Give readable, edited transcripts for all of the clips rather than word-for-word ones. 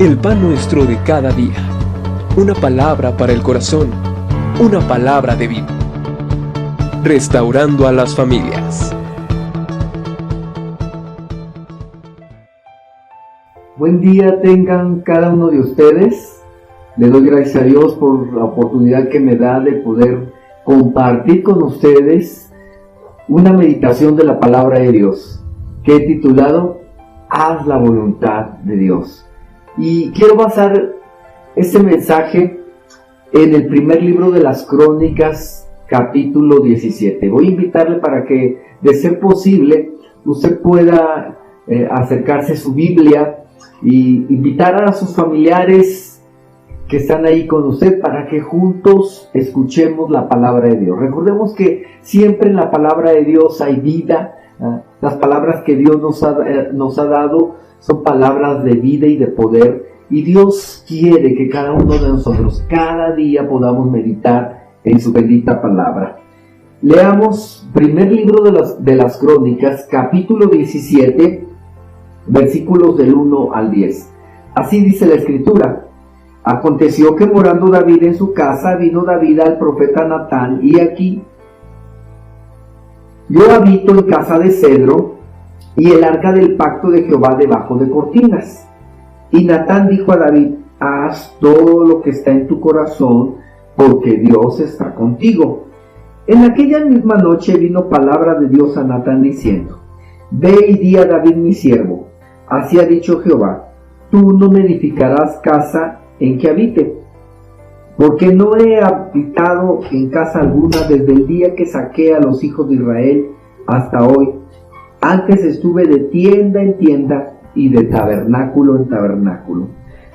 El pan nuestro de cada día. Una palabra para el corazón. Una palabra de vida. Restaurando a las familias. Buen día tengan cada uno de ustedes. Le doy gracias a Dios por la oportunidad que me da de poder compartir con ustedes una meditación de la palabra de Dios que he titulado Haz la voluntad de Dios. Y quiero basar este mensaje en el primer libro de las Crónicas, capítulo 17. Voy a invitarle para que, de ser posible, usted pueda acercarse a su Biblia y invitar a sus familiares que están ahí con usted para que juntos escuchemos la palabra de Dios. Recordemos que siempre en la palabra de Dios hay vida. Las palabras que Dios nos ha dado son palabras de vida y de poder, y Dios quiere que cada uno de nosotros cada día podamos meditar en su bendita palabra. Leamos primer libro de las Crónicas, capítulo 17, versículos del 1 al 10. Así dice la Escritura: Aconteció que morando David en su casa, vino David al profeta Natán, y aquí: yo habito en casa de cedro, y el arca del pacto de Jehová debajo de cortinas. Y Natán dijo a David: haz todo lo que está en tu corazón, porque Dios está contigo. En aquella misma noche vino palabra de Dios a Natán diciendo: ve y di a David mi siervo, así ha dicho Jehová, tú no me edificarás casa en que habite, porque no he habitado en casa alguna desde el día que saqué a los hijos de Israel hasta hoy. Antes estuve de tienda en tienda y de tabernáculo en tabernáculo.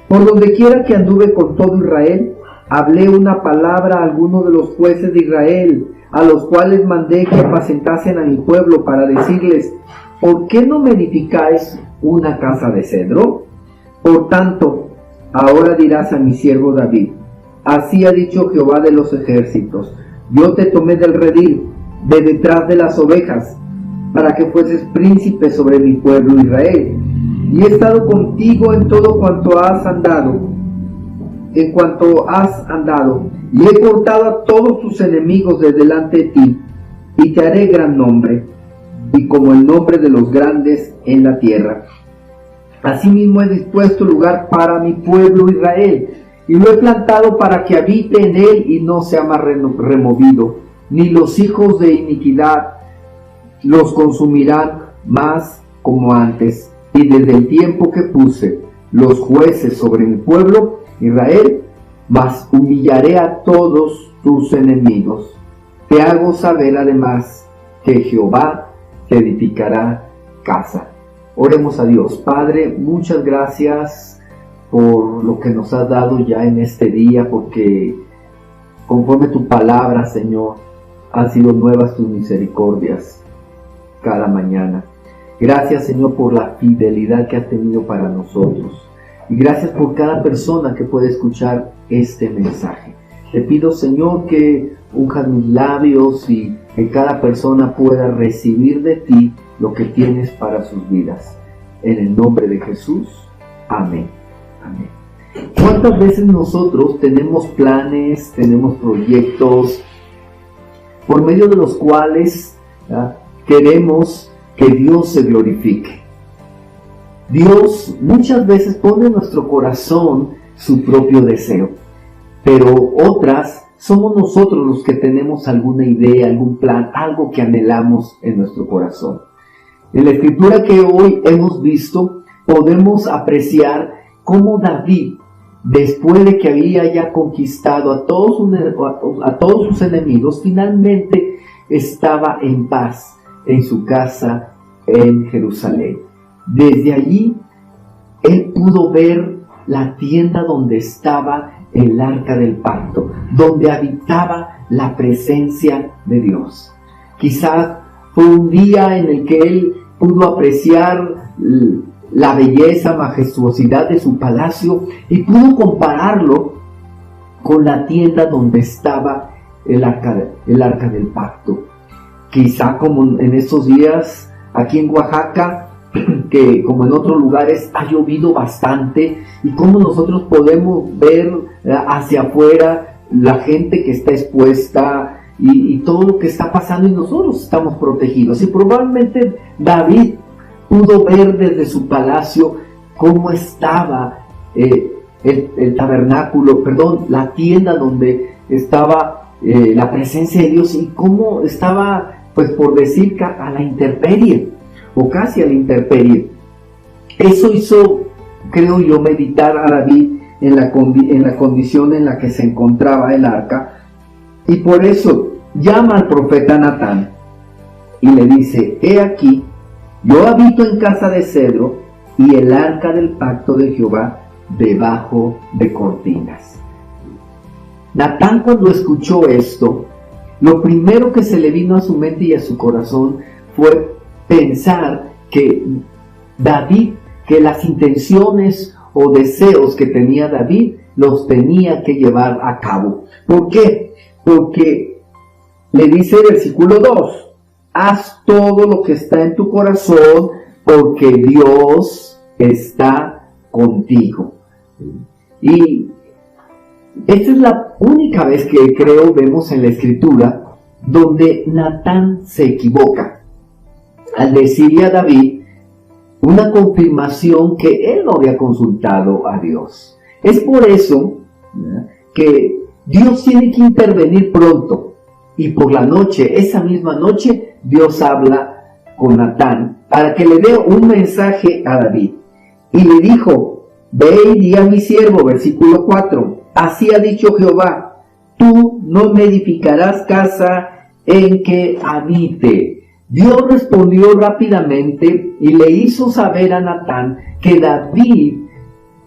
Por donde quiera que anduve con todo Israel, hablé una palabra a alguno de los jueces de Israel, a los cuales mandé que apacentasen a mi pueblo, para decirles: ¿por qué no me edificáis una casa de cedro? Por tanto, ahora dirás a mi siervo David: así ha dicho Jehová de los ejércitos, yo te tomé del redil, de detrás de las ovejas, para que fueses príncipe sobre mi pueblo Israel. Y he estado contigo en todo cuanto has andado, y he cortado a todos tus enemigos de delante de ti, y te haré gran nombre, y como el nombre de los grandes en la tierra. Asimismo he dispuesto lugar para mi pueblo Israel, y lo he plantado para que habite en él y no sea más removido, ni los hijos de iniquidad los consumirán más como antes. Y desde el tiempo que puse los jueces sobre mi pueblo Israel, mas humillaré a todos tus enemigos. Te hago saber además que Jehová te edificará casa. Oremos a Dios. Padre, muchas gracias por lo que nos has dado ya en este día, porque conforme tu palabra, Señor, han sido nuevas tus misericordias cada mañana. Gracias, Señor, por la fidelidad que has tenido para nosotros. Y gracias por cada persona que puede escuchar este mensaje. Te pido, Señor, que unjas mis labios y que cada persona pueda recibir de ti lo que tienes para sus vidas. En el nombre de Jesús. Amén. Amén. ¿Cuántas veces nosotros tenemos planes, tenemos proyectos por medio de los cuales queremos que Dios se glorifique? Dios muchas veces pone en nuestro corazón su propio deseo, pero otras somos nosotros los que tenemos alguna idea, algún plan, algo que anhelamos en nuestro corazón. En la escritura que hoy hemos visto, podemos apreciar cómo David, después de que había ya conquistado a todos sus enemigos, finalmente estaba en paz en su casa en Jerusalén. Desde allí, él pudo ver la tienda donde estaba el arca del pacto, donde habitaba la presencia de Dios. Quizás fue un día en el que él pudo apreciar la belleza, majestuosidad de su palacio y pudo compararlo con la tienda donde estaba el arca del pacto. Quizá como en estos días aquí en Oaxaca, que como en otros lugares ha llovido bastante y cómo nosotros podemos ver hacia afuera la gente que está expuesta y todo lo que está pasando, y nosotros estamos protegidos. Y probablemente David pudo ver desde su palacio cómo estaba el tabernáculo, la tienda donde estaba la presencia de Dios, y cómo estaba, pues por decir, a la intemperie, o casi a la intemperie. Eso hizo, creo yo, meditar a David en la condición en la que se encontraba el arca, y por eso llama al profeta Natán y le dice: he aquí, yo habito en casa de cedro, y el arca del pacto de Jehová debajo de cortinas. Natán, cuando escuchó esto, lo primero que se le vino a su mente y a su corazón fue pensar que David, que las intenciones o deseos que tenía David, los tenía que llevar a cabo. ¿Por qué? Porque le dice el versículo 2, haz todo lo que está en tu corazón, porque Dios está contigo. Y esta es la única vez que creo vemos en la Escritura donde Natán se equivoca al decirle a David una confirmación que él no había consultado a Dios. Es por eso que Dios tiene que intervenir pronto, y por la noche, esa misma noche, Dios habla con Natán para que le dé un mensaje a David. Y le dijo: ve y di a mi siervo, versículo 4, así ha dicho Jehová, tú no me edificarás casa en que habite. Dios respondió rápidamente y le hizo saber a Natán que David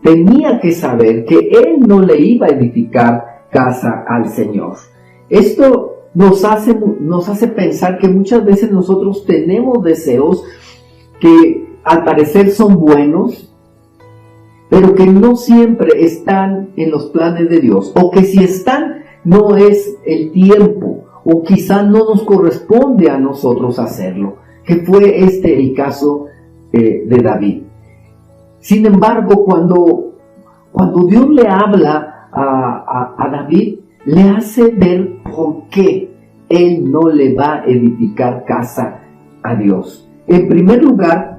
tenía que saber que él no le iba a edificar casa al Señor. Esto nos hace pensar que muchas veces nosotros tenemos deseos que al parecer son buenos, pero que no siempre están en los planes de Dios, o que si están, no es el tiempo, o quizá no nos corresponde a nosotros hacerlo, que fue el caso de David. Sin embargo, cuando Dios le habla a David, le hace ver por qué él no le va a edificar casa a Dios. En primer lugar,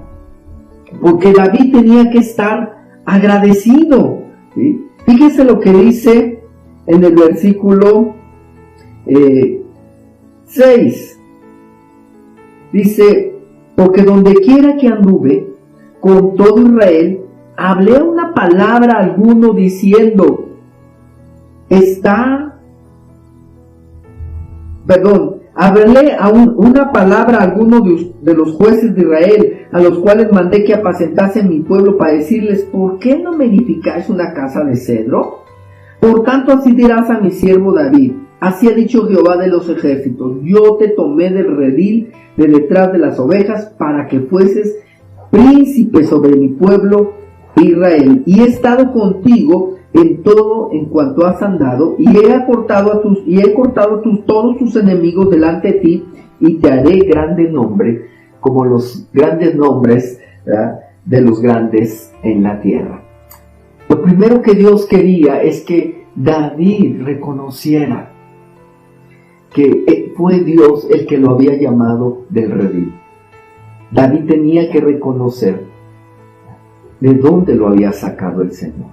porque David tenía que estar agradecido, ¿sí? Fíjese lo que dice en el versículo 6. Dice: porque donde quiera que anduve con todo Israel, hablé una palabra a alguno diciendo, hablé una palabra a alguno de los jueces de Israel, a los cuales mandé que apacentasen mi pueblo, para decirles: ¿por qué no me edificáis una casa de cedro? Por tanto, así dirás a mi siervo David: así ha dicho Jehová de los ejércitos, yo te tomé del redil de detrás de las ovejas, para que fueses príncipe sobre mi pueblo Israel, y he estado contigo en todo en cuanto has andado, y he cortado todos tus enemigos delante de ti, y te haré grande nombre, como los grandes nombres, ¿verdad?, de los grandes en la tierra. Lo primero que Dios quería es que David reconociera que fue Dios el que lo había llamado del redil. David tenía que reconocer de dónde lo había sacado el Señor,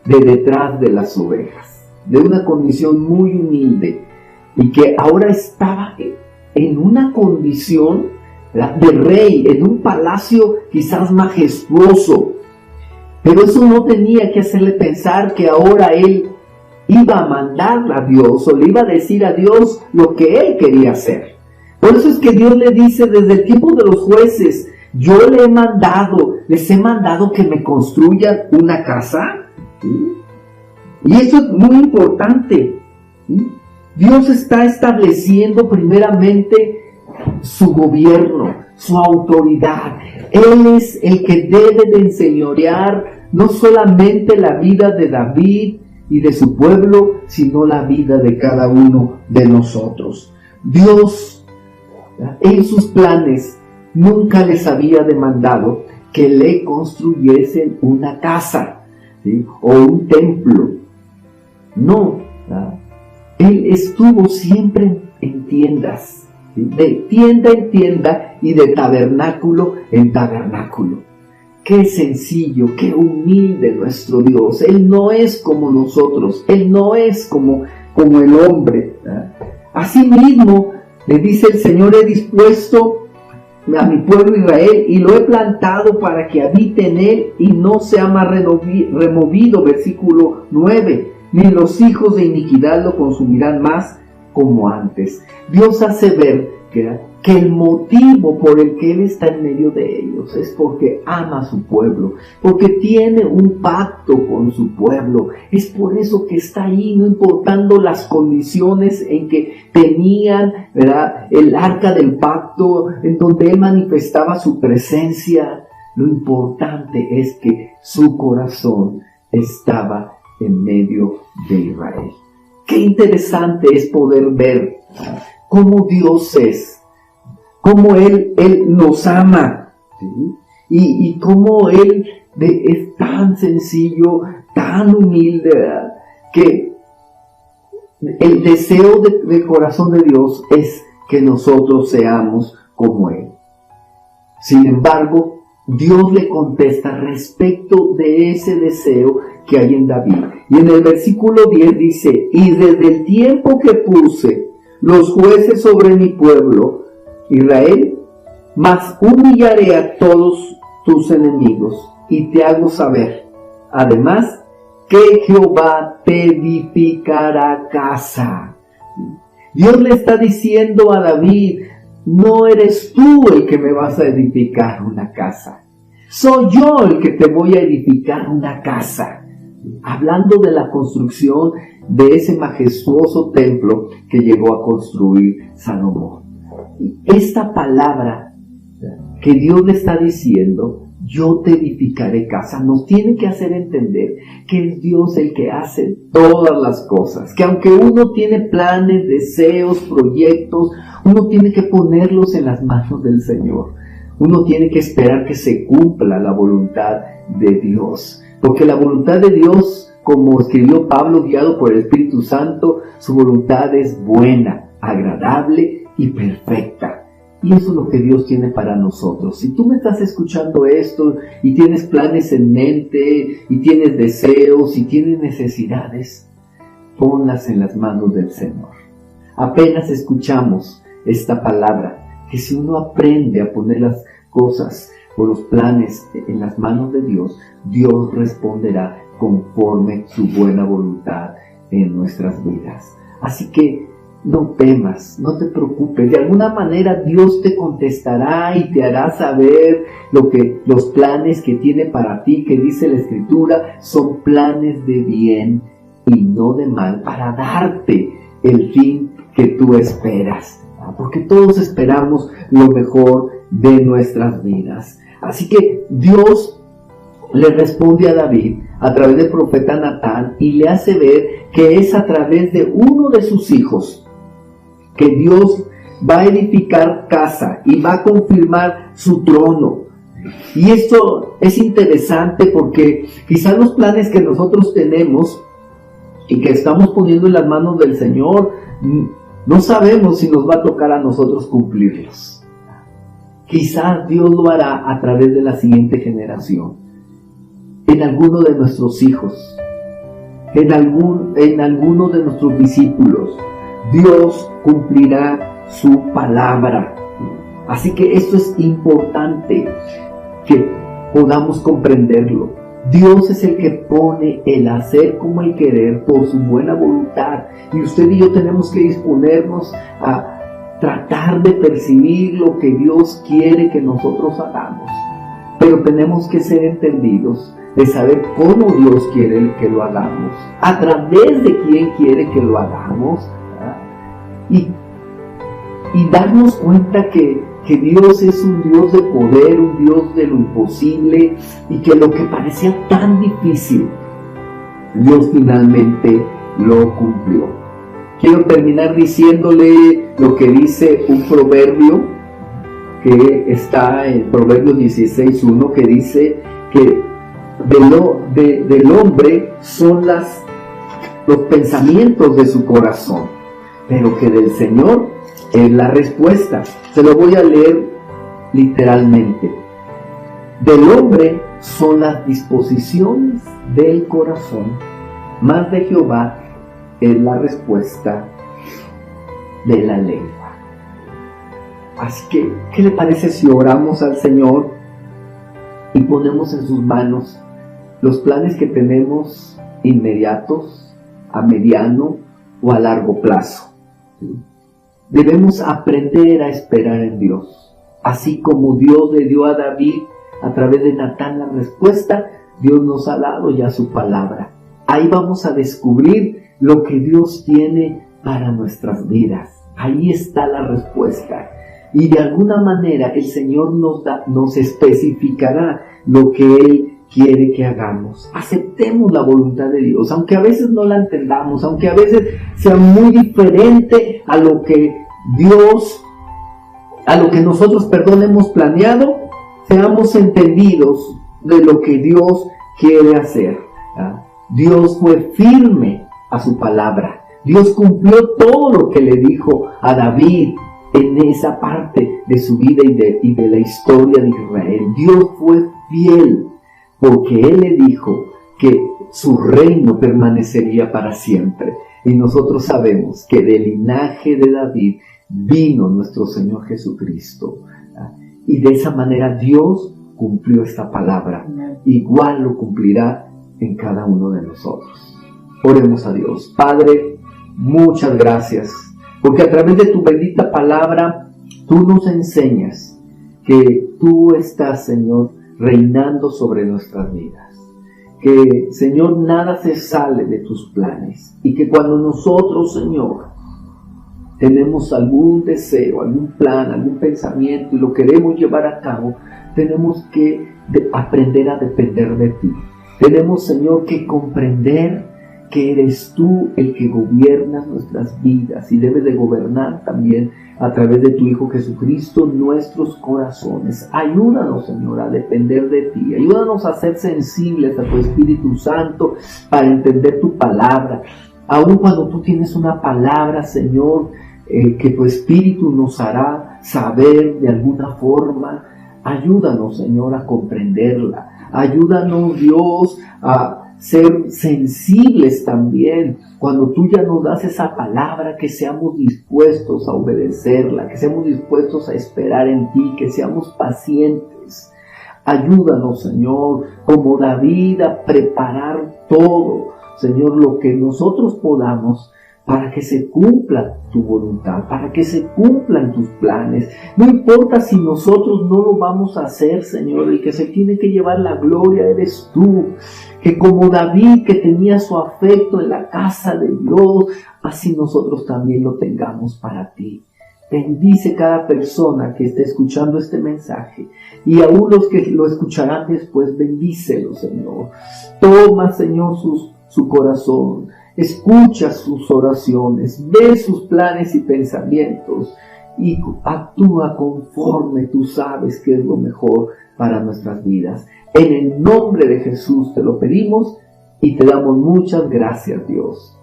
de detrás de las ovejas, de una condición muy humilde, y que ahora estaba en una condición de rey, en un palacio quizás majestuoso. Pero eso no tenía que hacerle pensar que ahora él iba a mandar a Dios, o le iba a decir a Dios lo que él quería hacer. Por eso es que Dios le dice desde el tiempo de los jueces: yo les he mandado que me construyan una casa. ¿Sí? Y eso es muy importante. ¿Sí? Dios está estableciendo primeramente su gobierno, su autoridad. Él es el que debe de enseñorear no solamente la vida de David y de su pueblo, sino la vida de cada uno de nosotros. Dios, en sus planes, nunca les había demandado que le construyesen una casa. ¿sí? O un templo. No, ¿verdad? Él estuvo siempre en tiendas, ¿sí? De tienda en tienda y de tabernáculo en tabernáculo. Qué sencillo, qué humilde nuestro Dios. Él no es como nosotros, Él no es como el hombre, ¿verdad? Asimismo, le dice el Señor: he dispuesto a mi pueblo Israel y lo he plantado para que habite en él y no sea más removido. Versículo 9, ni los hijos de iniquidad lo consumirán más como antes. Dios hace ver que el motivo por el que Él está en medio de ellos es porque ama a su pueblo, porque tiene un pacto con su pueblo. Es por eso que está ahí, no importando las condiciones en que tenían, ¿verdad?, el arca del pacto, en donde Él manifestaba su presencia. Lo importante es que su corazón estaba en medio de Israel. Qué interesante es poder ver cómo Dios es, cómo Él nos ama, ¿sí? Y cómo Él es tan sencillo, tan humilde, ¿verdad?, que el deseo del corazón de Dios es que nosotros seamos como Él. Sin embargo, Dios le contesta respecto de ese deseo que hay en David. Y en el versículo 10 dice: y desde el tiempo que puse los jueces sobre mi pueblo Israel, mas humillaré a todos tus enemigos y te hago saber, además, que Jehová te edificará casa. Dios le está diciendo a David: no eres tú el que me vas a edificar una casa, soy yo el que te voy a edificar una casa. Hablando de la construcción de ese majestuoso templo que llegó a construir Salomón. Esta palabra que Dios le está diciendo, yo te edificaré casa, nos tiene que hacer entender que es Dios el que hace todas las cosas, que aunque uno tiene planes, deseos, proyectos, uno tiene que ponerlos en las manos del Señor. Uno tiene que esperar que se cumpla la voluntad de Dios, porque la voluntad de Dios, como escribió Pablo guiado por el Espíritu Santo, su voluntad es buena, agradable y perfecta. Y eso es lo que Dios tiene para nosotros. Si tú me estás escuchando esto y tienes planes en mente y tienes deseos y tienes necesidades, ponlas en las manos del Señor. Apenas escuchamos esta palabra, que si uno aprende a poner las cosas o los planes en las manos de Dios, Dios responderá conforme su buena voluntad en nuestras vidas. Así que no temas, no te preocupes. De alguna manera Dios te contestará y te hará saber los planes que tiene para ti, que dice la Escritura, son planes de bien y no de mal, para darte el fin que tú esperas. Porque todos esperamos lo mejor de nuestras vidas. Así que Dios le responde a David a través del profeta Natán y le hace ver que es a través de uno de sus hijos que Dios va a edificar casa y va a confirmar su trono. Y esto es interesante porque quizás los planes que nosotros tenemos y que estamos poniendo en las manos del Señor, no sabemos si nos va a tocar a nosotros cumplirlos. Quizás Dios lo hará a través de la siguiente generación, en alguno de nuestros hijos, en alguno de nuestros discípulos. Dios cumplirá su palabra. Así que esto es importante que podamos comprenderlo. Dios es el que pone el hacer como el querer por su buena voluntad. Y usted y yo tenemos que disponernos a tratar de percibir lo que Dios quiere que nosotros hagamos. Pero tenemos que ser entendidos de saber cómo Dios quiere que lo hagamos, a través de quién quiere que lo hagamos, y darnos cuenta que Dios es un Dios de poder, un Dios de lo imposible, y que lo que parecía tan difícil, Dios finalmente lo cumplió. Quiero terminar diciéndole lo que dice un proverbio que está en Proverbios 16:1, que dice que del hombre son los pensamientos de su corazón, pero que del Señor es la respuesta. Se lo voy a leer literalmente. Del hombre son las disposiciones del corazón, mas de Jehová es la respuesta de la lengua. Así que, ¿qué le parece si oramos al Señor y ponemos en sus manos los planes que tenemos inmediatos, a mediano o a largo plazo? Debemos aprender a esperar en Dios. Así como Dios le dio a David a través de Natán la respuesta, Dios nos ha dado ya su palabra. Ahí vamos a descubrir lo que Dios tiene para nuestras vidas. Ahí está la respuesta. Y de alguna manera el Señor nos especificará lo que Él quiere que hagamos. Aceptemos la voluntad de Dios, aunque a veces no la entendamos, aunque a veces sea muy diferente a lo que nosotros, hemos planeado. Seamos entendidos de lo que Dios quiere hacer. Dios fue firme a su palabra. Dios cumplió todo lo que le dijo a David en esa parte de su vida y de la historia de Israel. Dios fue fiel porque Él le dijo que su reino permanecería para siempre. Y nosotros sabemos que del linaje de David vino nuestro Señor Jesucristo. Y de esa manera Dios cumplió esta palabra. Igual lo cumplirá en cada uno de nosotros. Oremos a Dios. Padre, muchas gracias, porque a través de tu bendita palabra tú nos enseñas que tú estás, Señor, reinando sobre nuestras vidas. Que, Señor, nada se sale de tus planes. Y que cuando nosotros, Señor, tenemos algún deseo, algún plan, algún pensamiento y lo queremos llevar a cabo, tenemos que aprender a depender de ti. Tenemos, Señor, que comprender que eres tú el que gobiernas nuestras vidas y debes de gobernar también a través de tu Hijo Jesucristo nuestros corazones. Ayúdanos, Señor, a depender de ti. Ayúdanos a ser sensibles a tu Espíritu Santo para entender tu palabra. Aun cuando tú tienes una palabra, Señor, que tu Espíritu nos hará saber de alguna forma, ayúdanos, Señor, a comprenderla. Ayúdanos, Dios, a ser sensibles también cuando tú ya nos das esa palabra, que seamos dispuestos a obedecerla, que seamos dispuestos a esperar en ti, que seamos pacientes. Ayúdanos, Señor, como David, a preparar todo, Señor, lo que nosotros podamos para que se cumpla tu voluntad, para que se cumplan tus planes. No importa si nosotros no lo vamos a hacer, Señor, el que se tiene que llevar la gloria eres tú. Que como David, que tenía su afecto en la casa de Dios, así nosotros también lo tengamos para ti. Bendice cada persona que esté escuchando este mensaje, y aún los que lo escucharán después, bendícelo, Señor. Toma, Señor, su corazón. Escucha sus oraciones, ve sus planes y pensamientos y actúa conforme tú sabes que es lo mejor para nuestras vidas. En el nombre de Jesús te lo pedimos y te damos muchas gracias, Dios.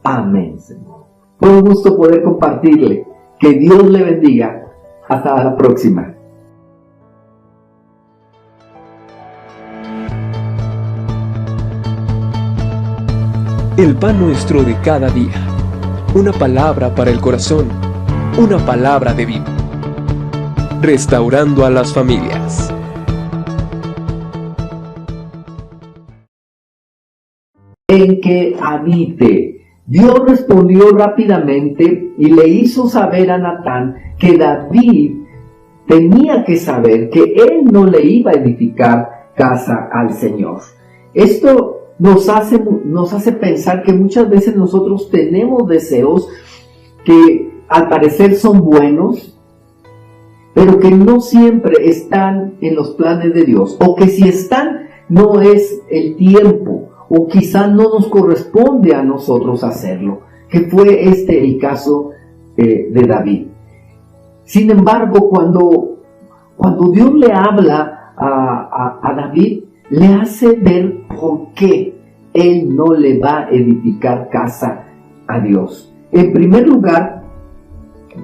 Amén, Señor. Fue un gusto poder compartirle. Que Dios le bendiga. Hasta la próxima. El pan nuestro de cada día. Una palabra para el corazón. Una palabra de vida. Restaurando a las familias. En que habite. Dios respondió rápidamente y le hizo saber a Natán que David tenía que saber que él no le iba a edificar casa al Señor. Esto nos hace pensar que muchas veces nosotros tenemos deseos que al parecer son buenos, pero que no siempre están en los planes de Dios, o que si están, no es el tiempo, o quizá no nos corresponde a nosotros hacerlo, que fue el caso de David. Sin embargo, cuando Dios le habla a David, le hace ver por qué él no le va a edificar casa a Dios. En primer lugar,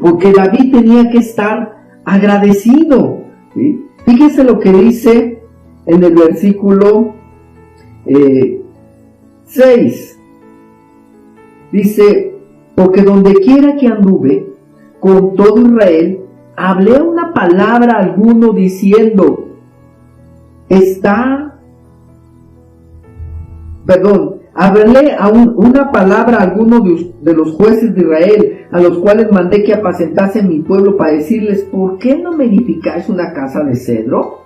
porque David tenía que estar agradecido, ¿sí? Fíjese lo que dice en el versículo 6. Dice, porque donde quiera que anduve, con todo Israel, hablé una palabra a alguno diciendo, hablé una palabra a alguno de los jueces de Israel, a los cuales mandé que apacentasen mi pueblo, para decirles, ¿por qué no me edificáis una casa de cedro?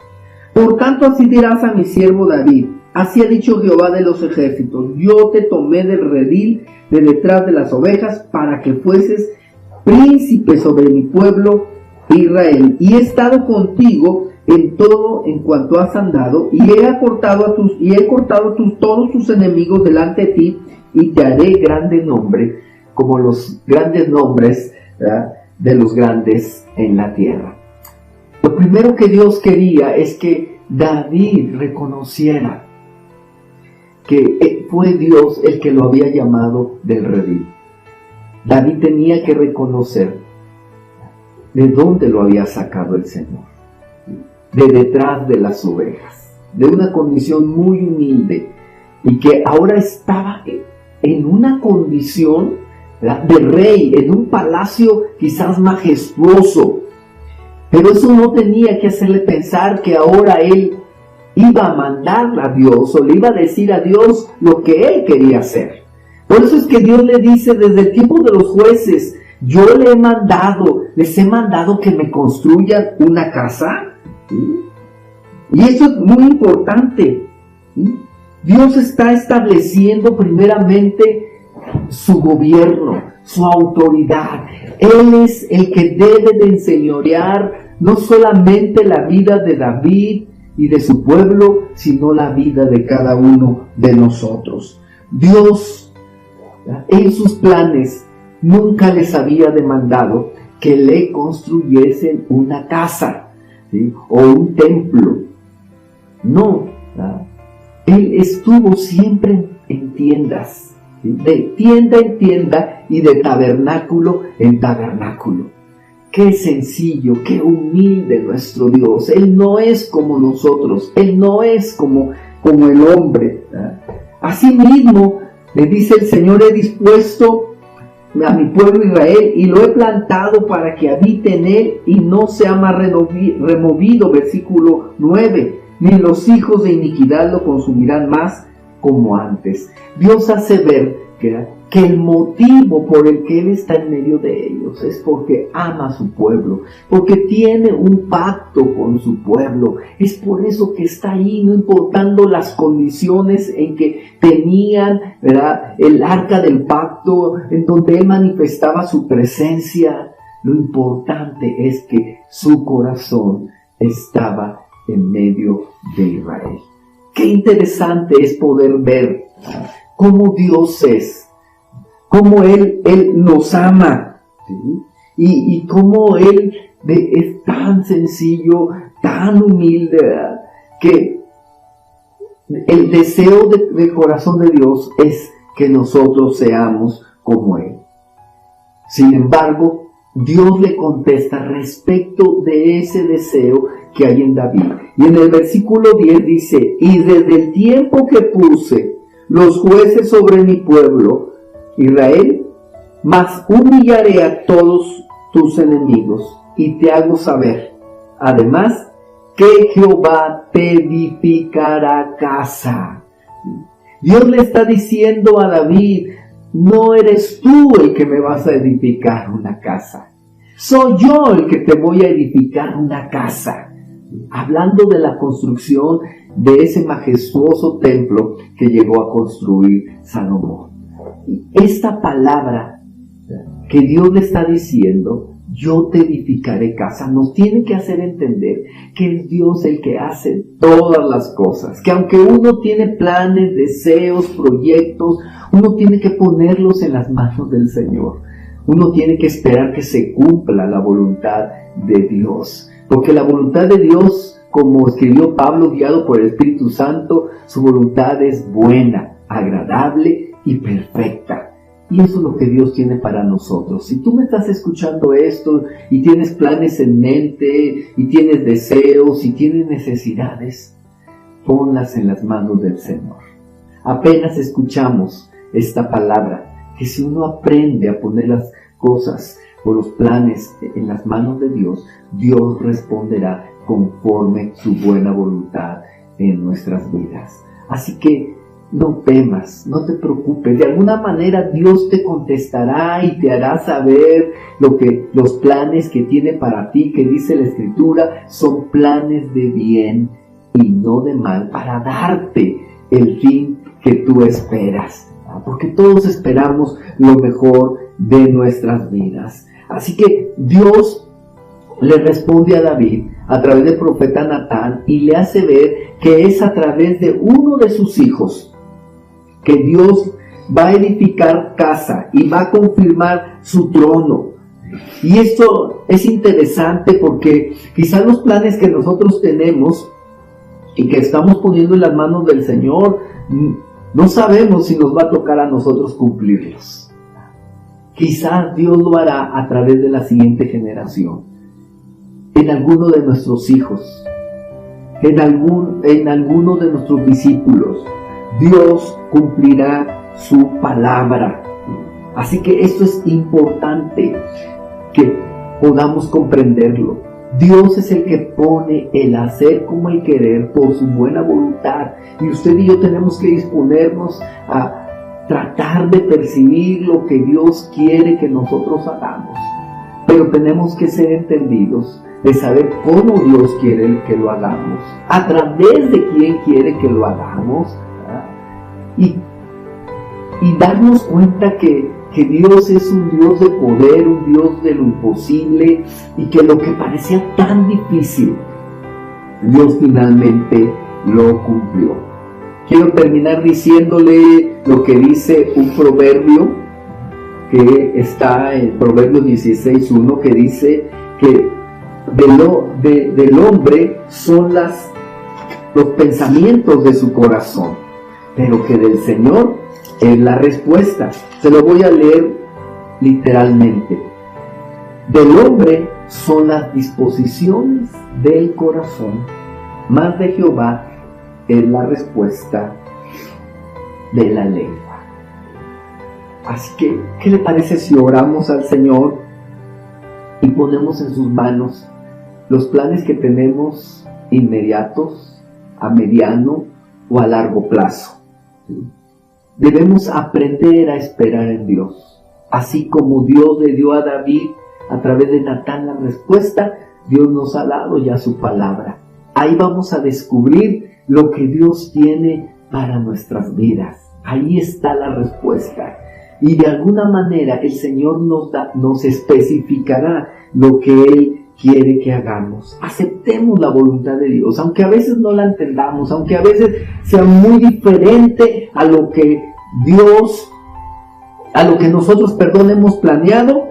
Por tanto, así dirás a mi siervo David, así ha dicho Jehová de los ejércitos, yo te tomé del redil de detrás de las ovejas, para que fueses príncipe sobre mi pueblo Israel, y he estado contigo en todo en cuanto has andado, y he cortado todos tus enemigos delante de ti, y te haré grande nombre, como los grandes nombres, ¿verdad?, de los grandes en la tierra. Lo primero que Dios quería es que David reconociera que fue Dios el que lo había llamado del redil. David tenía que reconocer de dónde lo había sacado el Señor, de detrás de las ovejas, de una condición muy humilde, y que ahora estaba en una condición, ¿verdad?, de rey, en un palacio quizás majestuoso. Pero eso no tenía que hacerle pensar que ahora él iba a mandarle a Dios o le iba a decir a Dios lo que él quería hacer. Por eso es que Dios le dice desde el tiempo de los jueces, yo les he mandado que me construyan una casa. ¿Sí? Y eso es muy importante. ¿Sí? Dios está estableciendo primeramente su gobierno, su autoridad. Él es el que debe de enseñorear no solamente la vida de David y de su pueblo, sino la vida de cada uno de nosotros. Dios, en sus planes, nunca les había demandado que le construyesen una casa, ¿sí?, o un templo. No, ¿verdad? Él estuvo siempre en tiendas, ¿sí?, de tienda en tienda y de tabernáculo en tabernáculo. Qué sencillo, qué humilde nuestro Dios. Él no es como nosotros, Él no es como el hombre, ¿verdad? Asimismo, le dice el Señor, he dispuesto a mi pueblo Israel y lo he plantado para que habite en él y no sea más removido, versículo 9, ni los hijos de iniquidad lo consumirán más como antes. Dios hace ver que el motivo por el que Él está en medio de ellos es porque ama a su pueblo, porque tiene un pacto con su pueblo. Es por eso que está ahí, no importando las condiciones en que tenían, ¿verdad?, el arca del pacto, en donde Él manifestaba su presencia. Lo importante es que su corazón estaba en medio de Israel. Qué interesante es poder ver cómo Dios es, cómo Él nos ama, ¿sí?, y cómo Él es tan sencillo, tan humilde, ¿verdad?, que el deseo del corazón de Dios es que nosotros seamos como Él. Sin embargo, Dios le contesta respecto de ese deseo que hay en David. Y en el versículo 10 dice, y desde el tiempo que puse los jueces sobre mi pueblo Israel, mas humillaré a todos tus enemigos y te hago saber, además, que Jehová te edificará casa. Dios le está diciendo a David, no eres tú el que me vas a edificar una casa, soy yo el que te voy a edificar una casa. Hablando de la construcción de ese majestuoso templo que llegó a construir Salomón. Esta palabra que Dios le está diciendo, yo te edificaré casa, nos tiene que hacer entender que es Dios el que hace todas las cosas, que aunque uno tiene planes, deseos, proyectos, uno tiene que ponerlos en las manos del Señor. Uno tiene que esperar que se cumpla la voluntad de Dios, porque la voluntad de Dios como escribió Pablo, guiado por el Espíritu Santo, su voluntad es buena, agradable y perfecta. Y eso es lo que Dios tiene para nosotros. Si tú me estás escuchando esto y tienes planes en mente y tienes deseos y tienes necesidades, ponlas en las manos del Señor. Apenas escuchamos esta palabra, que si uno aprende a poner las cosas o los planes en las manos de Dios, Dios responderá conforme su buena voluntad en nuestras vidas. Así que no temas, no te preocupes. De alguna manera Dios te contestará y te hará saber los planes que tiene para ti, que dice la Escritura, son planes de bien y no de mal, para darte el fin que tú esperas. Porque todos esperamos lo mejor de nuestras vidas. Así que Dios le responde a David a través del profeta Natán y le hace ver que es a través de uno de sus hijos que Dios va a edificar casa y va a confirmar su trono. Y esto es interesante porque quizás los planes que nosotros tenemos y que estamos poniendo en las manos del Señor, no sabemos si nos va a tocar a nosotros cumplirlos. Quizás Dios lo hará a través de la siguiente generación, en alguno de nuestros hijos, en alguno de nuestros discípulos. Dios cumplirá su palabra. Así que esto es importante que podamos comprenderlo. Dios es el que pone el hacer como el querer por su buena voluntad. Y usted y yo tenemos que disponernos a tratar de percibir lo que Dios quiere que nosotros hagamos. Pero tenemos que ser entendidos de saber cómo Dios quiere que lo hagamos, a través de quién quiere que lo hagamos, y darnos cuenta que Dios es un Dios de poder, un Dios de lo imposible, y que lo que parecía tan difícil, Dios finalmente lo cumplió. Quiero terminar diciéndole lo que dice un proverbio que está en Proverbios 16:1, que dice que del hombre son los pensamientos de su corazón, pero que del Señor es la respuesta. Se lo voy a leer literalmente. Del hombre son las disposiciones del corazón, mas de Jehová es la respuesta de la lengua. Así que, ¿qué le parece si oramos al Señor y ponemos en sus manos los planes que tenemos inmediatos, a mediano o a largo plazo? Debemos aprender a esperar en Dios. Así como Dios le dio a David a través de Natán la respuesta, Dios nos ha dado ya su palabra. Ahí vamos a descubrir lo que Dios tiene para nuestras vidas. Ahí está la respuesta. Y de alguna manera el Señor nos especificará lo que Él quiere que hagamos. Aceptemos la voluntad de Dios, aunque a veces no la entendamos, aunque a veces sea muy diferente a lo que nosotros hemos planeado.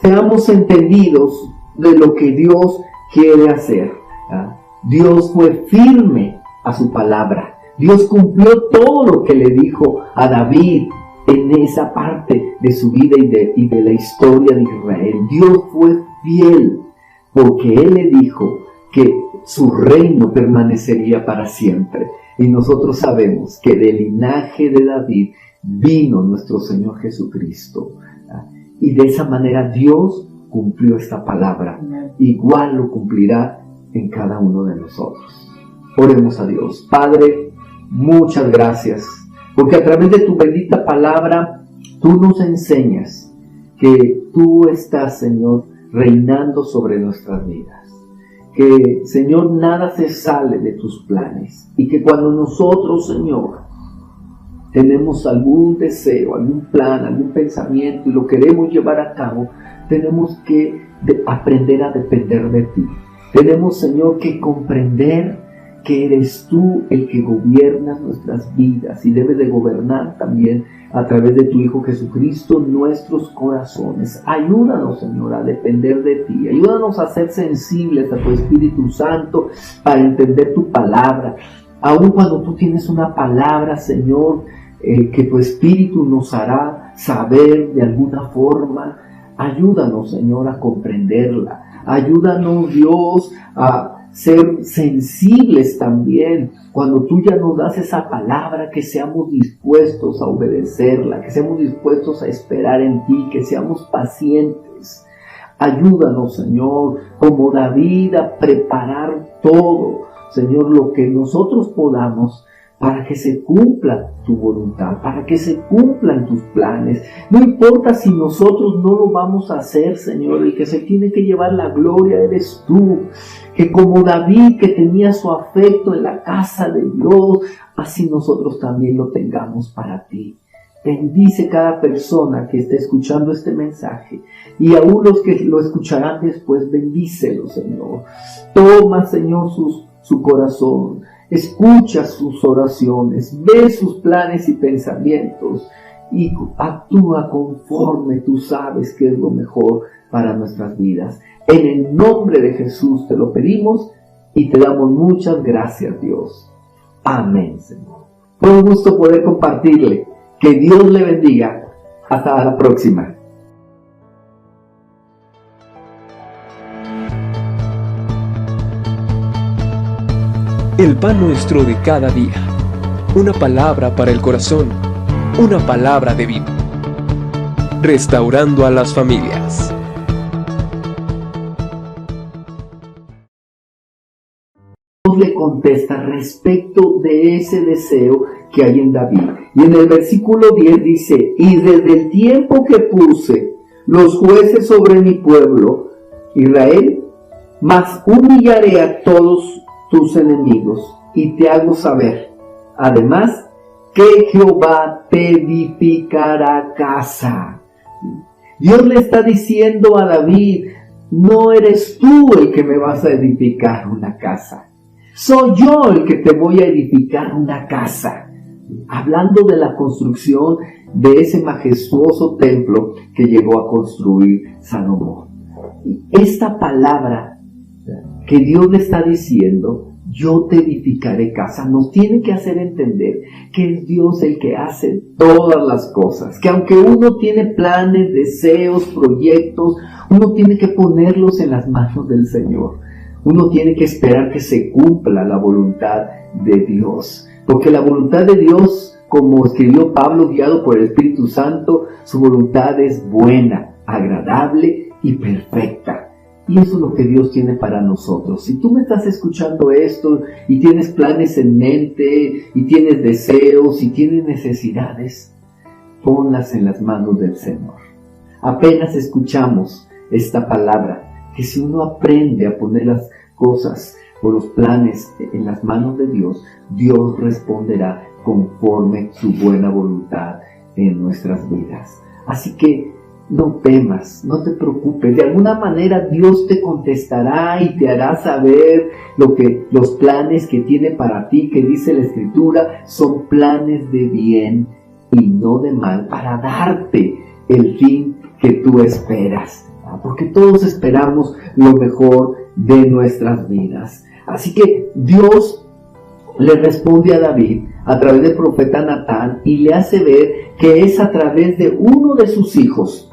Seamos entendidos de lo que Dios quiere hacer. Dios fue firme a su palabra. Dios cumplió todo lo que le dijo a David en esa parte de su vida y de la historia de Israel. Dios fue fiel porque Él le dijo que su reino permanecería para siempre. Y nosotros sabemos que del linaje de David vino nuestro Señor Jesucristo. Y de esa manera Dios cumplió esta palabra. Igual lo cumplirá en cada uno de nosotros. Oremos a Dios. Padre, muchas gracias, porque a través de tu bendita palabra tú nos enseñas que tú estás, Señor, reinando sobre nuestras vidas. Que, Señor, nada se sale de tus planes. Y que cuando nosotros, Señor, tenemos algún deseo, algún plan, algún pensamiento y lo queremos llevar a cabo, tenemos que aprender a depender de ti. Tenemos, Señor, que comprender que eres tú el que gobiernas nuestras vidas y debes de gobernar también a través de tu Hijo Jesucristo nuestros corazones. Ayúdanos, Señor, a depender de ti. Ayúdanos a ser sensibles a tu Espíritu Santo para entender tu palabra. Aun cuando tú tienes una palabra, Señor, que tu Espíritu nos hará saber de alguna forma, ayúdanos, Señor, a comprenderla. Ayúdanos, Dios, a ser sensibles también cuando tú ya nos das esa palabra, que seamos dispuestos a obedecerla, que seamos dispuestos a esperar en ti, que seamos pacientes. Ayúdanos, Señor, como David, a preparar todo, Señor, lo que nosotros podamos para que se cumpla tu voluntad, para que se cumplan tus planes. No importa si nosotros no lo vamos a hacer, Señor, el que se tiene que llevar la gloria eres tú. Que como David, que tenía su afecto en la casa de Dios, así nosotros también lo tengamos para ti. Bendice cada persona que esté escuchando este mensaje, y aún los que lo escucharán después, bendícelo, Señor. Toma, Señor, su corazón. Escucha sus oraciones, ve sus planes y pensamientos y actúa conforme tú sabes que es lo mejor para nuestras vidas. En el nombre de Jesús te lo pedimos y te damos muchas gracias, Dios. Amén, Señor. Fue un gusto poder compartirle. Que Dios le bendiga. Hasta la próxima. El pan nuestro de cada día. Una palabra para el corazón. Una palabra de vida. Restaurando a las familias. Dios le contesta respecto de ese deseo que hay en David. Y en el versículo 10 dice: y desde el tiempo que puse los jueces sobre mi pueblo, Israel, mas humillaré a todos tus enemigos y te hago saber, además, que Jehová te edificará casa. Dios le está diciendo a David: no eres tú el que me vas a edificar una casa, soy yo el que te voy a edificar una casa. Hablando de la construcción de ese majestuoso templo que llegó a construir Salomón. Esta palabra que Dios le está diciendo, yo te edificaré casa, nos tiene que hacer entender que es Dios el que hace todas las cosas, que aunque uno tiene planes, deseos, proyectos, uno tiene que ponerlos en las manos del Señor. Uno tiene que esperar que se cumpla la voluntad de Dios, porque la voluntad de Dios, como escribió Pablo, guiado por el Espíritu Santo, su voluntad es buena, agradable y perfecta. Y eso es lo que Dios tiene para nosotros. Si tú me estás escuchando esto y tienes planes en mente y tienes deseos y tienes necesidades, ponlas en las manos del Señor. Apenas escuchamos esta palabra, que si uno aprende a poner las cosas o los planes en las manos de Dios, Dios responderá conforme su buena voluntad en nuestras vidas. Así que no temas, no te preocupes. De alguna manera Dios te contestará y te hará saber los planes que tiene para ti, que dice la Escritura, son planes de bien y no de mal, para darte el fin que tú esperas. Porque todos esperamos lo mejor de nuestras vidas. Así que Dios le responde a David a través del profeta Natán y le hace ver que es a través de uno de sus hijos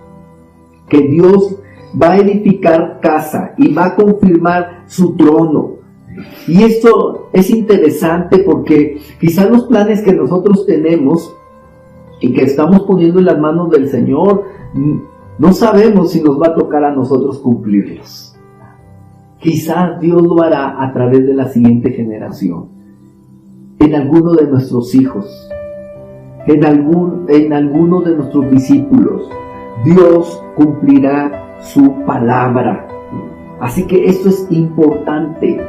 que Dios va a edificar casa y va a confirmar su trono. Y esto es interesante porque quizás los planes que nosotros tenemos y que estamos poniendo en las manos del Señor, no sabemos si nos va a tocar a nosotros cumplirlos. Quizás Dios lo hará a través de la siguiente generación, en alguno de nuestros hijos, en alguno de nuestros discípulos. Dios cumplirá su palabra. Así que esto es importante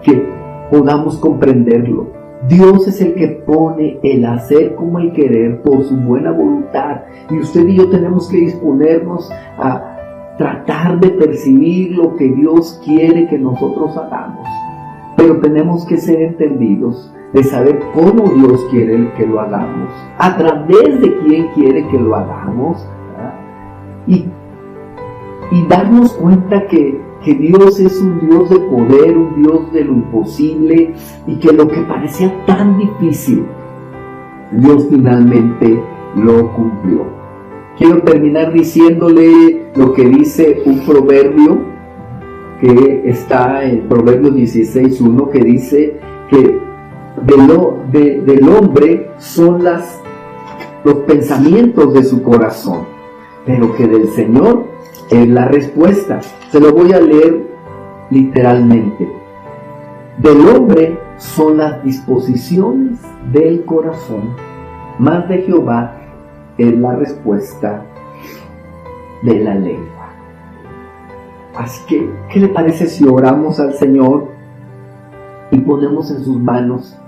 que podamos comprenderlo. Dios es el que pone el hacer como el querer por su buena voluntad. Y usted y yo tenemos que disponernos a tratar de percibir lo que Dios quiere que nosotros hagamos. pero tenemos que ser entendidos de saber cómo Dios quiere que lo hagamos, a través de quién quiere que lo hagamos, y darnos cuenta que Dios es un Dios de poder, un Dios de lo imposible, y que lo que parecía tan difícil, Dios finalmente lo cumplió. Quiero terminar diciéndole lo que dice un proverbio que está en Proverbios 16:1, que dice que del hombre son los pensamientos de su corazón, pero que del Señor es la respuesta. Se lo voy a leer literalmente. Del hombre son las disposiciones del corazón, mas de Jehová es la respuesta de la lengua. Así que, ¿qué le parece si oramos al Señor y ponemos en sus manos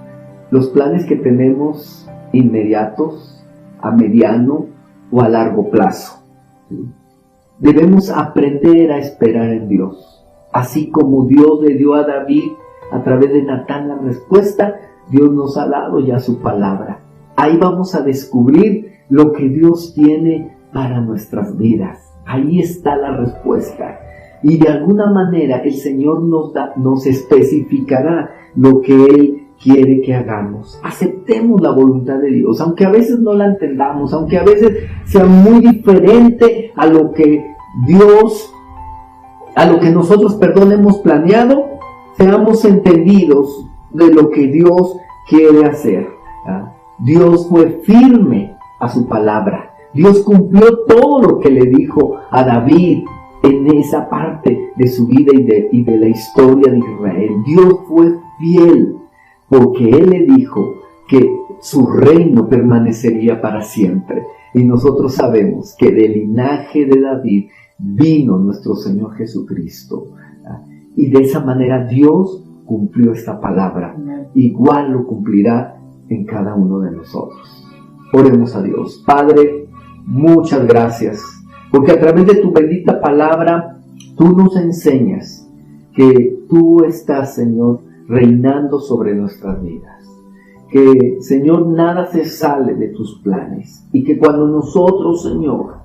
los planes que tenemos inmediatos, a mediano o a largo plazo? Debemos aprender a esperar en Dios. Así como Dios le dio a David a través de Natán la respuesta, Dios nos ha dado ya su palabra. Ahí vamos a descubrir lo que Dios tiene para nuestras vidas. Ahí está la respuesta. Y de alguna manera el Señor nos especificará lo que Él quiere que hagamos. Aceptemos la voluntad de Dios, aunque a veces no la entendamos, aunque a veces sea muy diferente a lo que nosotros, hemos planeado. Seamos entendidos de lo que Dios quiere hacer. Dios fue firme a su palabra. Dios cumplió todo lo que le dijo a David en esa parte de su vida y de la historia de Israel. Dios fue fiel porque Él le dijo que su reino permanecería para siempre. Y nosotros sabemos que del linaje de David vino nuestro Señor Jesucristo. Y de esa manera Dios cumplió esta palabra. Igual lo cumplirá en cada uno de nosotros. Oremos a Dios. Padre, muchas gracias, porque a través de tu bendita palabra tú nos enseñas que tú estás, Señor, reinando sobre nuestras vidas. Que, Señor, nada se sale de tus planes. Y que cuando nosotros, Señor,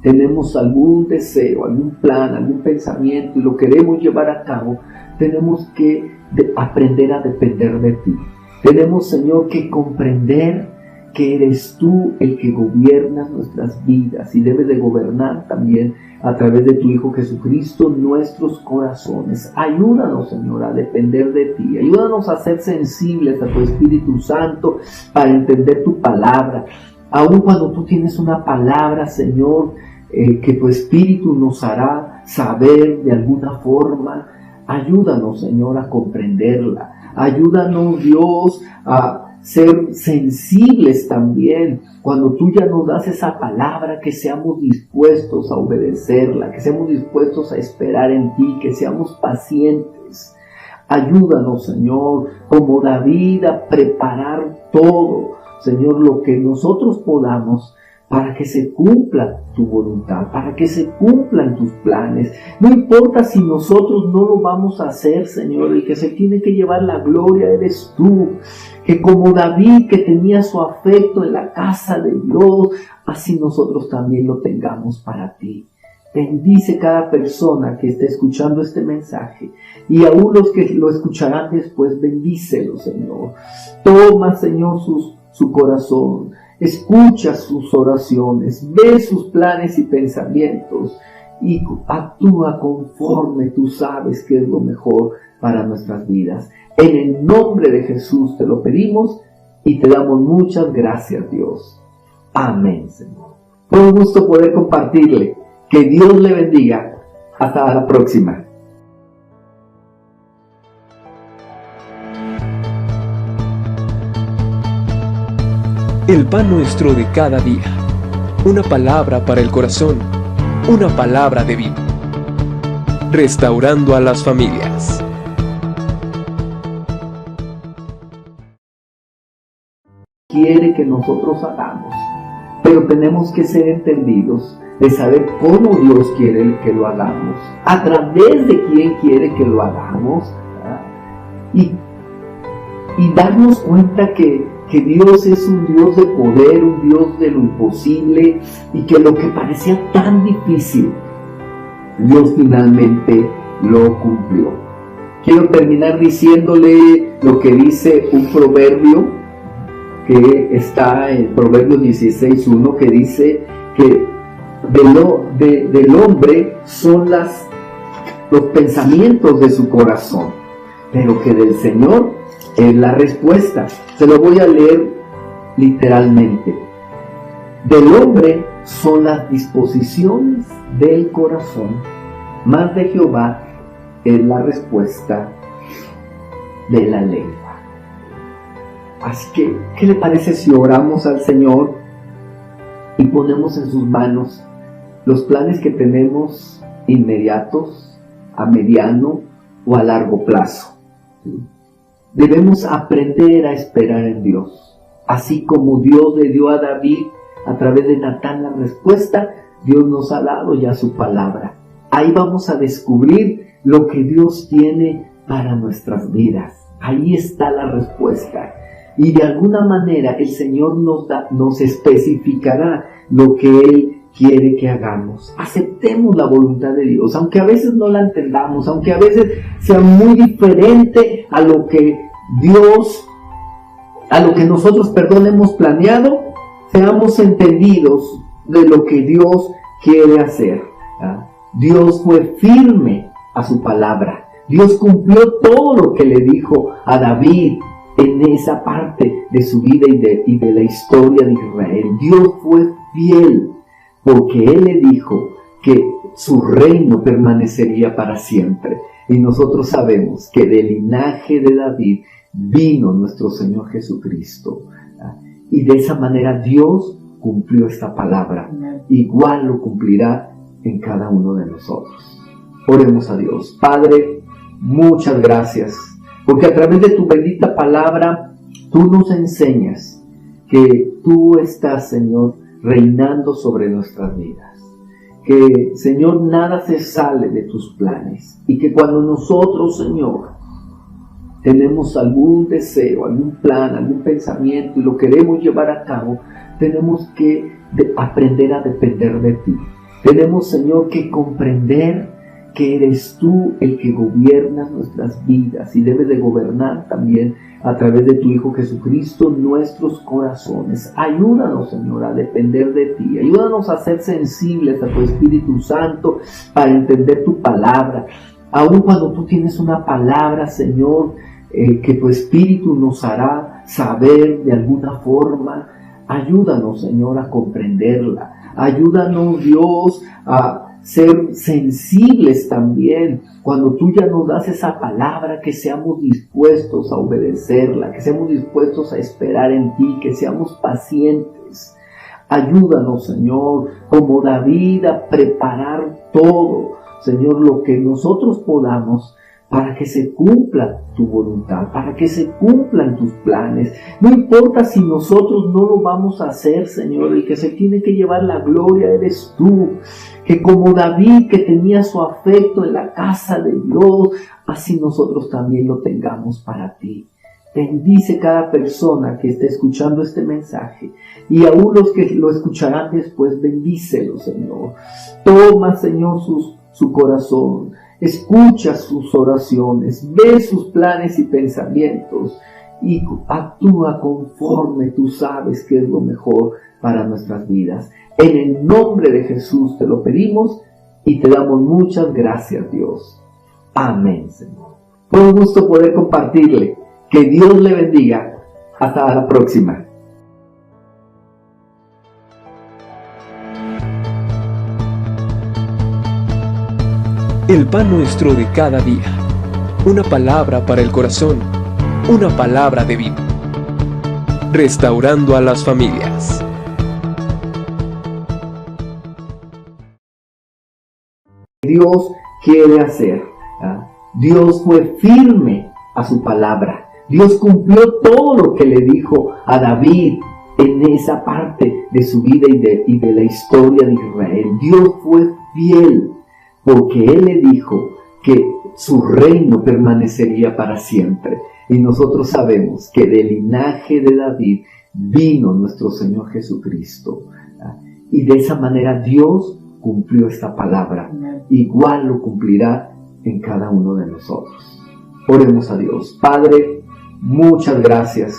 tenemos algún deseo, algún plan, algún pensamiento y lo queremos llevar a cabo, tenemos que aprender a depender de ti. Tenemos, Señor, que comprender que eres tú el que gobiernas nuestras vidas y debes de gobernar también a través de tu Hijo Jesucristo nuestros corazones. Ayúdanos, Señor, a depender de ti. Ayúdanos a ser sensibles a tu Espíritu Santo para entender tu palabra. Aun cuando tú tienes una palabra, Señor, que tu Espíritu nos hará saber de alguna forma, ayúdanos, Señor, a comprenderla. Ayúdanos, Dios, a ser sensibles también cuando tú ya nos das esa palabra, que seamos dispuestos a obedecerla, que seamos dispuestos a esperar en ti, que seamos pacientes. Ayúdanos, Señor, como David, a preparar todo, Señor, lo que nosotros podamos para que se cumpla tu voluntad, para que se cumplan tus planes. No importa si nosotros no lo vamos a hacer, Señor, el que se tiene que llevar la gloria eres tú. Que como David, que tenía su afecto en la casa de Dios, así nosotros también lo tengamos para ti. Bendice cada persona que esté escuchando este mensaje, y aún los que lo escucharán después, bendícelo, Señor. Toma, Señor, su corazón. Escucha sus oraciones, ve sus planes y pensamientos y actúa conforme tú sabes que es lo mejor para nuestras vidas. En el nombre de Jesús te lo pedimos y te damos muchas gracias, Dios. Amén, Señor. Fue un gusto poder compartirle. Que Dios le bendiga. Hasta la próxima. El pan nuestro de cada día. Una palabra para el corazón. Una palabra de vida. Restaurando a las familias. Quiere que nosotros hagamos, pero tenemos que ser entendidos de saber cómo Dios quiere que lo hagamos, a través de quién quiere que lo hagamos, y darnos cuenta que Dios es un Dios de poder, un Dios de lo imposible, y que lo que parecía tan difícil, Dios finalmente lo cumplió. Quiero terminar diciéndole lo que dice un proverbio que está en Proverbios 16:1, que dice que del hombre son los pensamientos de su corazón, pero que del Señor es la respuesta. Se lo voy a leer literalmente. Del hombre son las disposiciones del corazón, mas de Jehová es la respuesta de la lengua. Así que, ¿qué le parece si oramos al Señor y ponemos en sus manos los planes que tenemos inmediatos, a mediano o a largo plazo? Debemos aprender a esperar en Dios. Así como Dios le dio a David a través de Natán la respuesta, Dios nos ha dado ya su palabra. Ahí vamos a descubrir lo que Dios tiene para nuestras vidas. Ahí está la respuesta. Y de alguna manera el Señor nos especificará lo que Él quiere que hagamos. Aceptemos la voluntad de Dios, aunque a veces no la entendamos, aunque a veces sea muy diferente a lo que nosotros hemos planeado. Seamos entendidos de lo que Dios quiere hacer. Dios fue firme a su palabra. Dios cumplió todo lo que le dijo a David en esa parte de su vida y de la historia de Israel. Dios fue fiel, porque Él le dijo que su reino permanecería para siempre. Y nosotros sabemos que del linaje de David vino nuestro Señor Jesucristo. Y de esa manera Dios cumplió esta palabra. Igual lo cumplirá en cada uno de nosotros. Oremos a Dios. Padre, muchas gracias, porque a través de tu bendita palabra tú nos enseñas que tú estás, Señor, reinando sobre nuestras vidas. Que, Señor, nada se sale de tus planes. Y que cuando nosotros, Señor, tenemos algún deseo, algún plan, algún pensamiento y lo queremos llevar a cabo, tenemos que aprender a depender de ti. Tenemos, Señor, que comprender que eres tú el que gobiernas nuestras vidas y debes de gobernar también a través de tu Hijo Jesucristo nuestros corazones. Ayúdanos, Señor, a depender de ti. Ayúdanos a ser sensibles a tu Espíritu Santo para entender tu palabra. Aun cuando tú tienes una palabra, Señor, que tu Espíritu nos hará saber de alguna forma, ayúdanos, Señor, a comprenderla. Ayúdanos, Dios, a ser sensibles también cuando tú ya nos das esa palabra, que seamos dispuestos a obedecerla, que seamos dispuestos a esperar en ti, que seamos pacientes. Ayúdanos, Señor, como David, a preparar todo, Señor, lo que nosotros podamos para que se cumpla tu voluntad, para que se cumplan tus planes. No importa si nosotros no lo vamos a hacer, Señor, el que se tiene que llevar la gloria eres tú. Que como David, que tenía su afecto en la casa de Dios, así nosotros también lo tengamos para ti. Bendice cada persona que esté escuchando este mensaje, y aún los que lo escucharán después, bendícelo, Señor. Toma, Señor, su corazón. Escucha sus oraciones, ve sus planes y pensamientos y actúa conforme tú sabes que es lo mejor para nuestras vidas. En el nombre de Jesús te lo pedimos y te damos muchas gracias, Dios. Amén, Señor. Fue un gusto poder compartirle. Que Dios le bendiga. Hasta la próxima. El pan nuestro de cada día. Una palabra para el corazón. Una palabra de vida. Restaurando a las familias. Dios quiere hacer. Dios fue firme a su palabra. Dios cumplió todo lo que le dijo a David en esa parte de su vida y de la historia de Israel. Dios fue fiel, porque Él le dijo que su reino permanecería para siempre. Y nosotros sabemos que del linaje de David vino nuestro Señor Jesucristo. Y de esa manera Dios cumplió esta palabra. Igual lo cumplirá en cada uno de nosotros. Oremos a Dios. Padre, muchas gracias,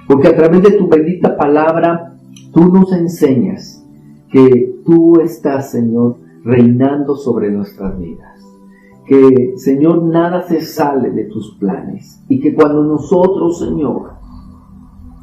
porque a través de tu bendita palabra tú nos enseñas que tú estás, Señor, reinando sobre nuestras vidas. Que, Señor, nada se sale de tus planes. Y que cuando nosotros, Señor,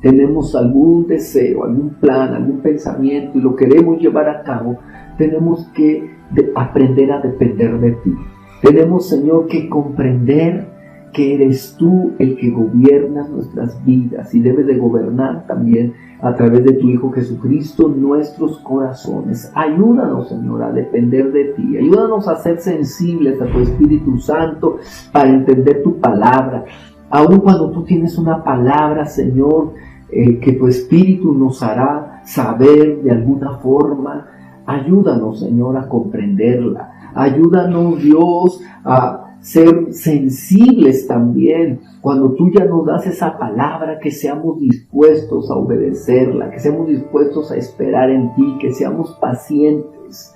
tenemos algún deseo, algún plan, algún pensamiento y lo queremos llevar a cabo, tenemos que aprender a depender de ti. Tenemos, Señor, que comprender que eres tú el que gobiernas nuestras vidas y debes de gobernar también a través de tu Hijo Jesucristo nuestros corazones. Ayúdanos, Señor, a depender de ti. Ayúdanos a ser sensibles a tu Espíritu Santo para entender tu palabra. Aun cuando tú tienes una palabra, Señor, que tu Espíritu nos hará saber de alguna forma, ayúdanos, Señor, a comprenderla. Ayúdanos, Dios, a ser sensibles también cuando tú ya nos das esa palabra, que seamos dispuestos a obedecerla, que seamos dispuestos a esperar en ti, que seamos pacientes.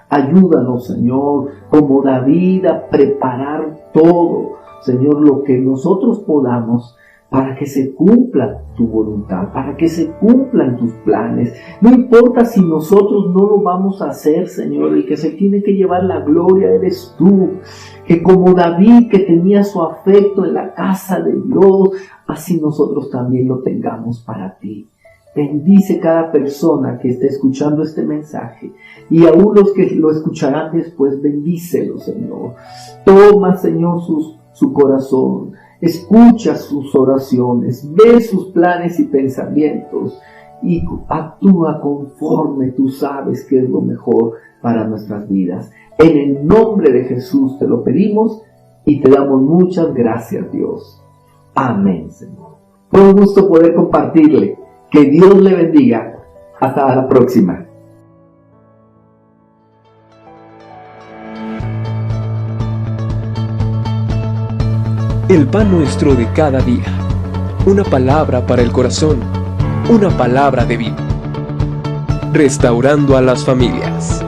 Ayúdanos, Señor, como David, a preparar todo, Señor, lo que nosotros podamos para que se cumpla tu voluntad, para que se cumplan tus planes. No importa si nosotros no lo vamos a hacer, Señor, el que se tiene que llevar la gloria eres tú. Que como David, que tenía su afecto en la casa de Dios, así nosotros también lo tengamos para ti. Bendice cada persona que esté escuchando este mensaje, y aún los que lo escucharán después, bendícelo, Señor. Toma, Señor, su corazón. Escucha sus oraciones, ve sus planes y pensamientos y actúa conforme tú sabes que es lo mejor para nuestras vidas. En el nombre de Jesús te lo pedimos y te damos muchas gracias, Dios. Amén, Señor. Fue un gusto poder compartirle. Que Dios le bendiga. Hasta la próxima. El pan nuestro de cada día. Una palabra para el corazón. Una palabra de vida. Restaurando a las familias.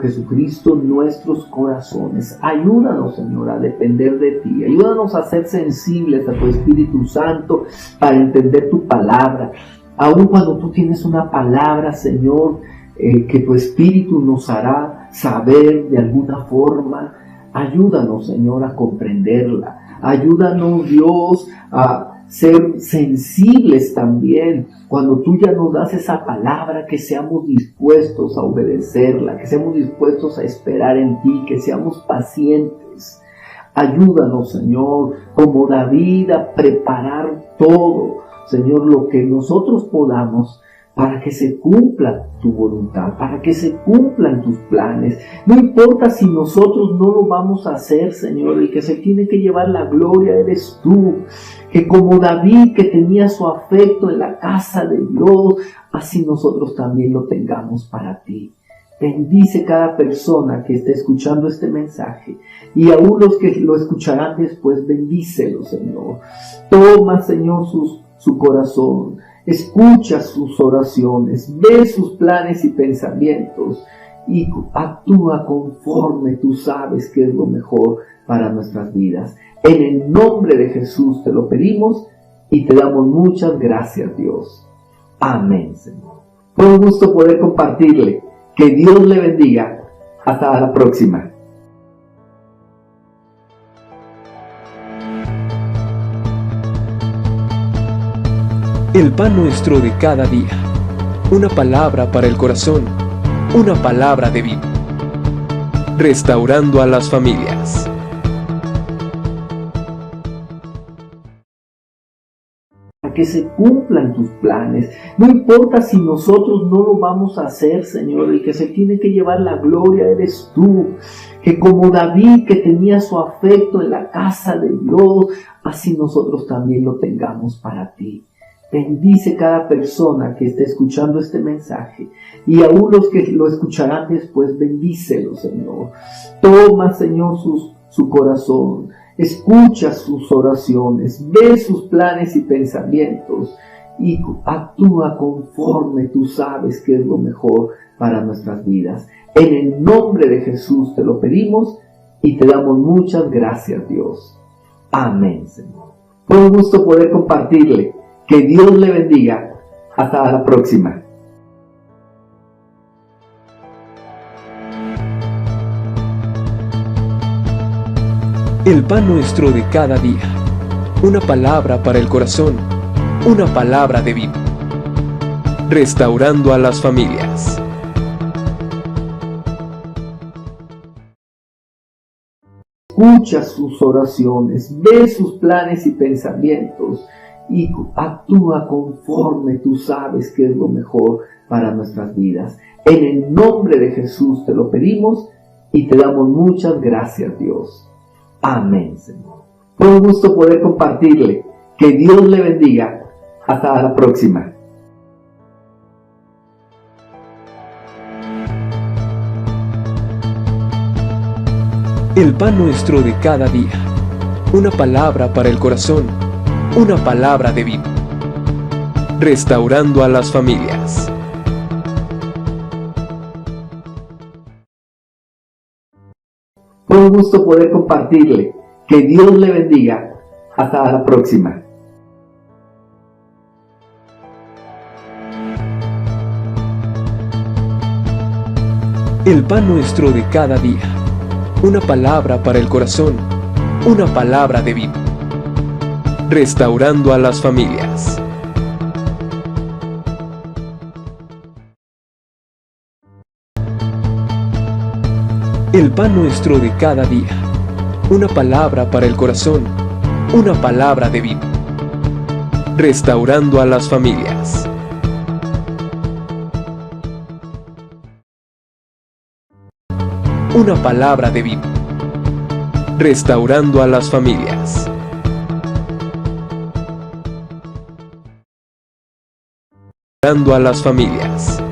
Jesucristo nuestros corazones. Ayúdanos, Señor, a depender de ti. Ayúdanos a ser sensibles a tu Espíritu Santo para entender tu palabra. Aun cuando tú tienes una palabra, Señor, que tu Espíritu nos hará saber de alguna forma, ayúdanos, Señor, a comprenderla. Ayúdanos, Dios, a ser sensibles también cuando tú ya nos das esa palabra, que seamos dispuestos a obedecerla, que seamos dispuestos a esperar en ti, que seamos pacientes. Ayúdanos, Señor, como David, a preparar todo, Señor, lo que nosotros podamos para que se cumpla tu voluntad, para que se cumplan tus planes. No importa si nosotros no lo vamos a hacer, Señor, el que se tiene que llevar la gloria eres tú. Que como David, que tenía su afecto en la casa de Dios, así nosotros también lo tengamos para ti. Bendice cada persona que esté escuchando este mensaje, y aún los que lo escucharán después, bendícelo, Señor. Toma, Señor, su corazón. Escucha sus oraciones, ve sus planes y pensamientos y actúa conforme tú sabes que es lo mejor para nuestras vidas. En el nombre de Jesús te lo pedimos y te damos muchas gracias, Dios. Amén, Señor. Fue un gusto poder compartirle. Que Dios le bendiga. Hasta la próxima. El pan nuestro de cada día. Una palabra para el corazón. Una palabra de vida. Restaurando a las familias. Para que se cumplan tus planes. No importa si nosotros no lo vamos a hacer, Señor, el que se tiene que llevar la gloria eres tú. Que como David, que tenía su afecto en la casa de Dios, así nosotros también lo tengamos para ti. Bendice cada persona que esté escuchando este mensaje y aún los que lo escucharán después, bendícelos, Señor. Toma, Señor, su corazón, escucha sus oraciones, ve sus planes y pensamientos y actúa conforme tú sabes que es lo mejor para nuestras vidas. En el nombre de Jesús te lo pedimos y te damos muchas gracias, Dios. Amén, Señor. Fue un gusto poder compartirle. Que Dios le bendiga. Hasta la próxima. El pan nuestro de cada día. Una palabra para el corazón. Una palabra de vida. Restaurando a las familias. Escucha sus oraciones, ve sus planes y pensamientos y actúa conforme tú sabes que es lo mejor para nuestras vidas. En el nombre de Jesús te lo pedimos y te damos muchas gracias, Dios. Amén, Señor. Fue un gusto poder compartirle. Que Dios le bendiga. Hasta la próxima. El pan nuestro de cada día. Una palabra para el corazón. Una palabra de vida. Restaurando a las familias. Fue un gusto poder compartirle. Que Dios le bendiga. Hasta la próxima. El pan nuestro de cada día. Una palabra para el corazón. Una palabra de vida. Restaurando a las familias. El pan nuestro de cada día. Una palabra para el corazón. Una palabra de vida. Restaurando a las familias. Una palabra de vida. Restaurando a las familias. Restaurando a las familias.